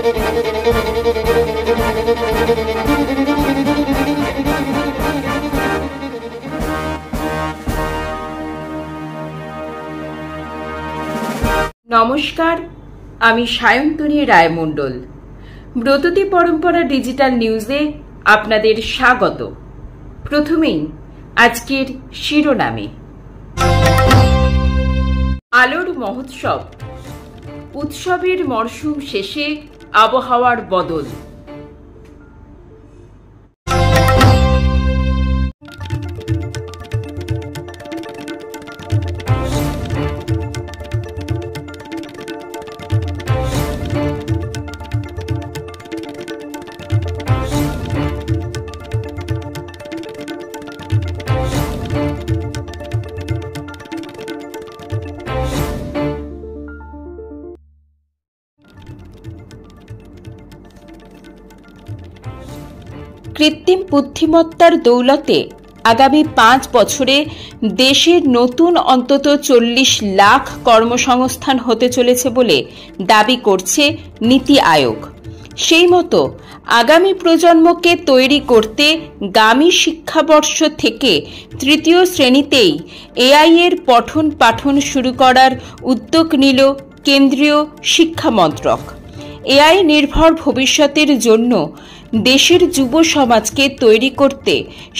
নমস্কার, আমি সায়ন্তনী রায়মণ্ডল। ব্রততী পরম্পরা ডিজিটাল নিউজে আপনাদের স্বাগত। প্রথমেই আজকের শিরোনামে। আলোর মহোৎসব, উৎসবের মরশুম শেষে আবহাওয়ার বদল। কৃত্রিম বুদ্ধিমত্তার দৌলতে আগামী 5 বছরে দেশের নতুন অন্তত 40 লাখ কর্মসংস্থান হতে চলেছে বলে দাবি করছে নীতি আয়োগ। সেই মতো আগামী প্রজন্মকে তৈরি করতে গামী শিক্ষাবর্ষ থেকে 3য় শ্রেণীতেই এআই এর পঠন পাঠন শুরু করার উদ্যোগ নিল কেন্দ্রীয় শিক্ষা মন্ত্রক। এআই নির্ভর ভবিষ্যতের জন্য দেশের যুব সমাজকে তৈরি করতে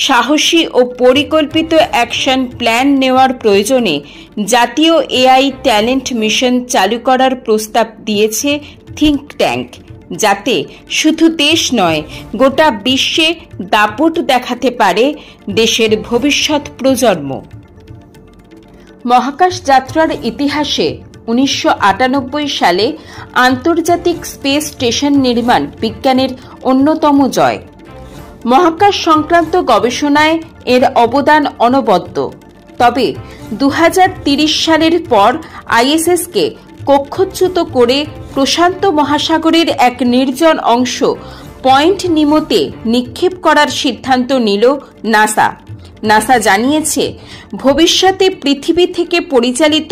সাহসী ও পরিকল্পিত অ্যাকশন প্ল্যান নেওয়ার প্রয়োজনে জাতীয় এআই ট্যালেন্ট মিশন চালু করার প্রস্তাব দিয়েছে থিঙ্ক ট্যাঙ্ক, যাতে শুধু দেশ নয় গোটা বিশ্বে দাপট দেখাতে পারে দেশের ভবিষ্যৎ প্রজন্ম। মহাকাশ যাত্রার ইতিহাসে 1998 সালে আন্তর্জাতিক স্পেস স্টেশন নির্মাণ বিজ্ঞানের অন্যতম জয়। মহাকাশ সংক্রান্ত গবেষণায় এর অবদান অনবদ্য। তবে 2030 সালের পর আইএসএসকে কক্ষচ্যুত করে প্রশান্ত মহাসাগরের এক নির্জন অংশ পয়েন্ট নিমোতে নিক্ষেপ করার সিদ্ধান্ত নিল নাসা। নাসা জানিয়েছে, ভবিষ্যতে পৃথিবী থেকে পরিচালিত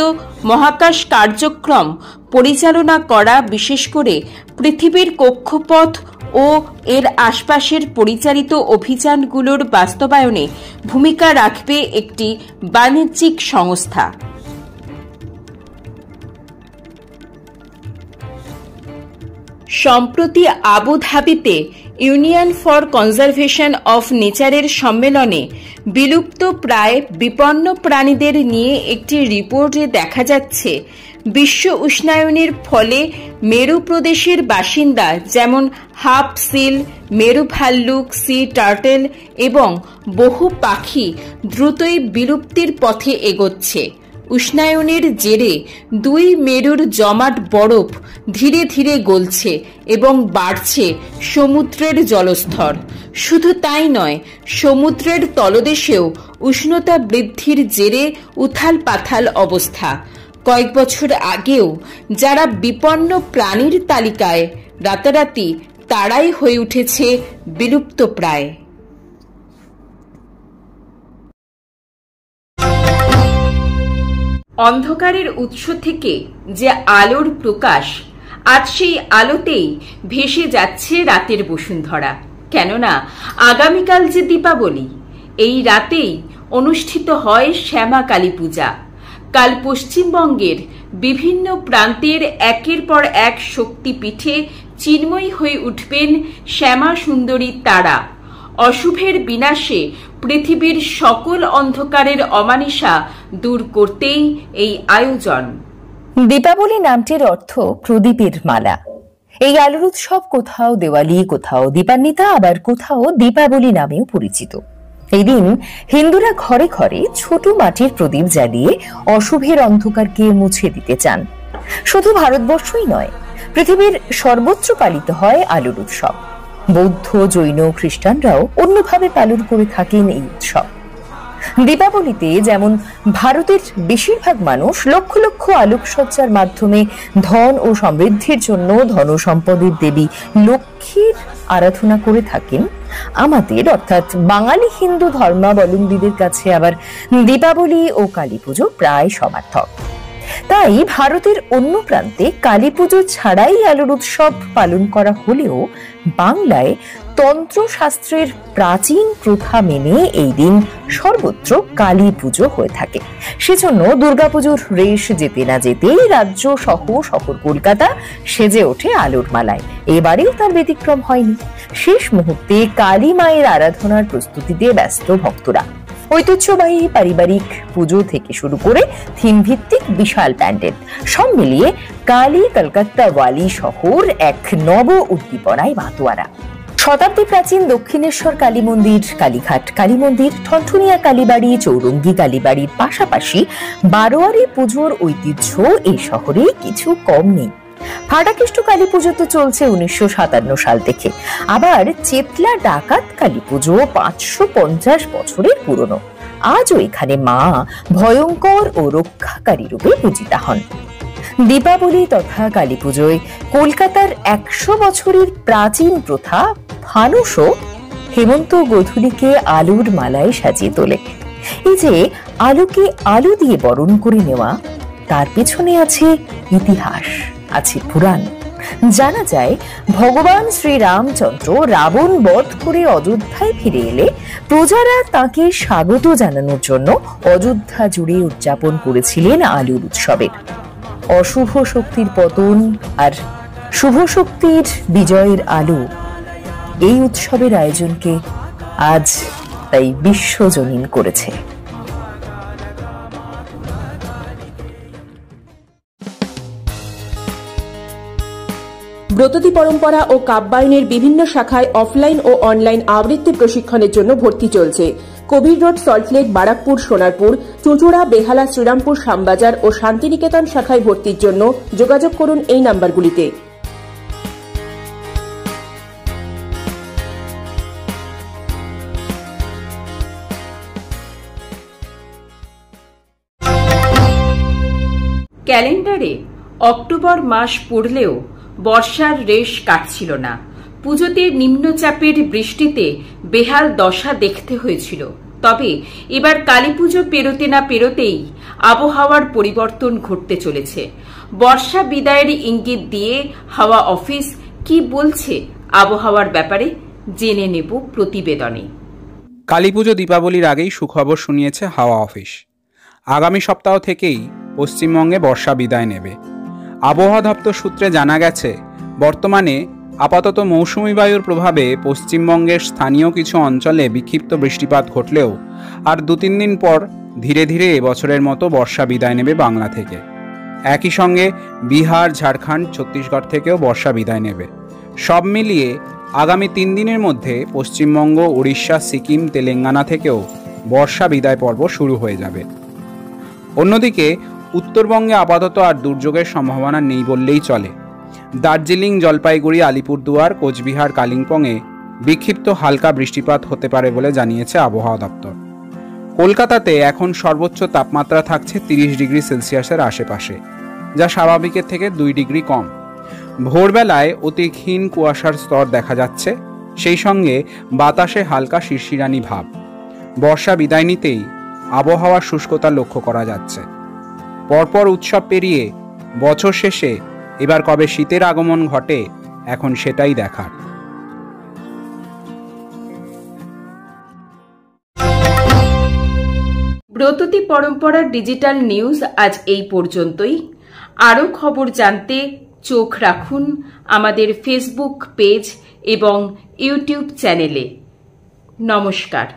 মহাকাশ কার্যক্রম পরিচালনা করা, বিশেষ করে পৃথিবীর কক্ষপথ ও এর আশপাশের পরিচালিত অভিযানগুলোর বাস্তবায়নে ভূমিকা রাখবে একটি বাণিজ্যিক সংস্থা। সম্প্রতি আবুধাবিতে ইউনিয়ন ফর কনজারভেশন অফ নেচারের সম্মেলনে বিলুপ্ত প্রায় বিপন্ন প্রাণীদের নিয়ে একটি রিপোর্টে দেখা যাচ্ছে, বিশ্ব উষ্ণায়নের ফলে মেরু প্রদেশের বাসিন্দা যেমন হাফ সিল, মেরু ভাল্লুক, সি টার্টেল এবং বহু পাখি দ্রুতই বিলুপ্তির পথে এগোচ্ছে। উষ্ণায়নের জেরে 2 মেরুর জমাট বরফ ধীরে ধীরে গলছে এবং বাড়ছে সমুদ্রের জলস্তর। শুধু তাই নয়, সমুদ্রের তলদেশেও উষ্ণতা বৃদ্ধির জেরে উথাল পাথাল অবস্থা। কয়েক বছর আগেও যারা বিপন্ন প্রাণীর তালিকায়, রাতারাতি তারাই হয়ে উঠেছে বিলুপ্তপ্রায়। অন্ধকারের উৎস থেকে যে আলোর প্রকাশ, আজ সেই আলোতেই ভেসে যাচ্ছে রাতের বসুন্ধরা। কেননা আগামীকাল যে দীপাবলি, এই রাতেই অনুষ্ঠিত হয় শ্যামা কালী পূজা। কাল পশ্চিমবঙ্গের বিভিন্ন প্রান্তের একের পর এক শক্তিপীঠে চিন্ময়ী হয়ে উঠবেন শ্যামা সুন্দরী তারা। অশুভের বিনাশে পৃথিবীর সকল অন্ধকারের অমানিসা দূর করতেই এই আয়োজন। দীপাবলি নামটির অর্থ প্রদীপের মালা। এই আলোর উৎসব কোথাও দেওয়ালি, কোথাও দীপান্বিতা, আবার কোথাও দীপাবলি নামেও পরিচিত। এই দিন হিন্দুরা ঘরে ঘরে ছোট মাটির প্রদীপ জ্বালিয়ে অশুভের অন্ধকারকে মুছে দিতে চান। শুধু ভারতবর্ষই নয়, পৃথিবীর সর্বত্র পালিত হয় আলোর উৎসব। বৌদ্ধ, জৈন, খ্রিস্টানরাও অন্যভাবে পালন করে থাকেন এই উৎসব। দীপাবলিতে যেমন ভারতের বেশিরভাগ মানুষ লক্ষ লক্ষ আলোকসজ্জার মাধ্যমে ধন ও সমৃদ্ধির জন্য ধন সম্পদের দেবী লক্ষ্মীর আরাধনা করে থাকেন, আমাদের অর্থাৎ বাঙালি হিন্দু ধর্মাবলম্বীদের কাছে আবার দীপাবলি ও কালী পুজো প্রায় সমার্থক। তাই ভারতের অন্য প্রান্তে কালী পুজো ছাড়াই আলোর উৎসব পালন করা হলেও বাংলায় তন্ত্রশাস্ত্রের প্রাচীন প্রথা মেনে এই দিন সর্বত্র কালী পুজো হয়ে থাকে। সেজন্য দুর্গাপুজোর রেশ যেতে না যেতেই রাজ্য সহ শহর কলকাতা সেজে ওঠে আলোর মালায়। এবারেও তার ব্যতিক্রম হয়নি। শেষ মুহূর্তে কালী মায়ের আরাধনার প্রস্তুতিতে ব্যস্ত ভক্তরা। ঐতিহ্যবাহী পারিবারিক পুজো থেকে শুরু করে থিম ভিত্তিক বিশাল প্যান্ডেল, সব মিলিয়ে কালী কলকাতা ওয়ালি শহর এক নব উদ্দীপনায় মাতোয়ারা। শতাব্দী প্রাচীন দক্ষিণেশ্বর কালী মন্দির, কালীঘাট কালী মন্দির, ঠনঠনিয়া কালীবাড়ি, চৌরঙ্গী কালীবাড়ির পাশাপাশি বারোয়ারি পুজোর ঐতিহ্য এই শহরে কিছু কম নেই। ফাটাকেষ্ট কালী পুজো তো চলছে 1957 সাল থেকে। আবার চেতলা ডাকাত কালী পুজো 550 বছরের পুরনো। আজও এখানে মা ভয়ঙ্কর ও রক্ষাকারী রূপে পূজিতা হন। দীপাবলি তথা কালী পুজোয় কলকাতার 100 বছরের প্রাচীন প্রথা ফানুসও হেমন্ত গোধূলিকে আলোর মালায় সাজিয়ে তোলে। এই যে আলোকে আলো দিয়ে বরণ করে নেওয়া, তার পেছনে আছে ইতিহাস, আছে পুরাণ। জানা যায় ভগবান শ্রীরামচন্দ্র রাবণ বধ করে অযোধ্যায় ফিরে এলে প্রজারা তাকে স্বাগত জানানোর জন্য অযোধ্যা জুড়ে উদযাপন করেছিলেন আলোর উৎসবের। অশুভ শক্তির পতন আর শুভ শক্তির বিজয়ের আলো, এই উৎসবের আয়োজনকে আজ তাই বিশ্বজনীন করেছে। ব্রততী পরম্পরা ও কাব্যায়নের বিভিন্ন শাখায় অফলাইন ও অনলাইন আবৃত্তি প্রশিক্ষণের জন্য ভর্তি চলছে। কবির রোড, সল্টলেক, বারাকপুর, সোনারপুর, চুঁচুড়া, বেহালা, শ্রীরামপুর, শ্যামবাজার ও শান্তিনিকেতন শাখায় ভর্তির জন্য যোগাযোগ করুন এই নাম্বারগুলিতে। ক্যালেন্ডারে অক্টোবর মাস পড়লেও বর্ষার রেশ কাটছিল না। পুজোতে নিম্নচাপের বৃষ্টিতে বেহাল দশা দেখতে হয়েছিল। তবে এবার কালীপুজো পেরোতে না পেরোতেই আবহাওয়ার পরিবর্তন ঘটতে চলেছে। বর্ষা বিদায়ের ইঙ্গিত দিয়ে হাওয়া অফিস কি বলছে আবহাওয়ার ব্যাপারে জেনে নেব প্রতিবেদনে। কালীপুজো দীপাবলির আগেই সুখবর শুনিয়েছে হাওয়া অফিস। আগামী সপ্তাহ থেকেই পশ্চিমবঙ্গে বর্ষা বিদায় নেবে। আবহাওয়া দপ্তর সূত্রে জানা গেছে, বর্তমানে আপাতত মৌসুমী বায়ুর প্রভাবে পশ্চিমবঙ্গের স্থানীয় কিছু অঞ্চলে বিক্ষিপ্ত বৃষ্টিপাত ঘটলেও আর 2-3 দিন পর ধীরে ধীরে এবছরের মতো বর্ষা বিদায় নেবে বাংলা থেকে। একই সঙ্গে বিহার, ঝাড়খণ্ড, ছত্তিশগড় থেকেও বর্ষা বিদায় নেবে। সব মিলিয়ে আগামী 3 দিনের মধ্যে পশ্চিমবঙ্গ, উড়িষ্যা, সিকিম, তেলেঙ্গানা থেকেও বর্ষা বিদায় পর্ব শুরু হয়ে যাবে। অন্যদিকে উত্তরবঙ্গে আপাতত আর দুর্যোগের সম্ভাবনা নেই বললেই চলে। দার্জিলিং, জলপাইগুড়ি, আলিপুরদুয়ার, কোচবিহার, কালিম্পংয়ে বিক্ষিপ্ত হালকা বৃষ্টিপাত হতে পারে বলে জানিয়েছে আবহাওয়া দপ্তর। কলকাতাতে এখন সর্বোচ্চ তাপমাত্রা থাকছে 30 ডিগ্রি সেলসিয়াসের আশেপাশে, যা স্বাভাবিকের থেকে 2 ডিগ্রি কম। ভোরবেলায় অতি ক্ষীণ কুয়াশার স্তর দেখা যাচ্ছে, সেই সঙ্গে বাতাসে হালকা শিরশিরানি ভাব। বর্ষা বিদায় নিতেই আবহাওয়ার শুষ্কতা লক্ষ্য করা যাচ্ছে। পরপর উৎসব পেরিয়ে বছর শেষে এবার কবে শীতের আগমন ঘটে, এখন সেটাই দেখার। ব্রততী পরম্পরার ডিজিটাল নিউজ আজ এই পর্যন্তই। আরও খবর জানতে চোখ রাখুন আমাদের ফেসবুক পেজ এবং ইউটিউব চ্যানেলে। নমস্কার।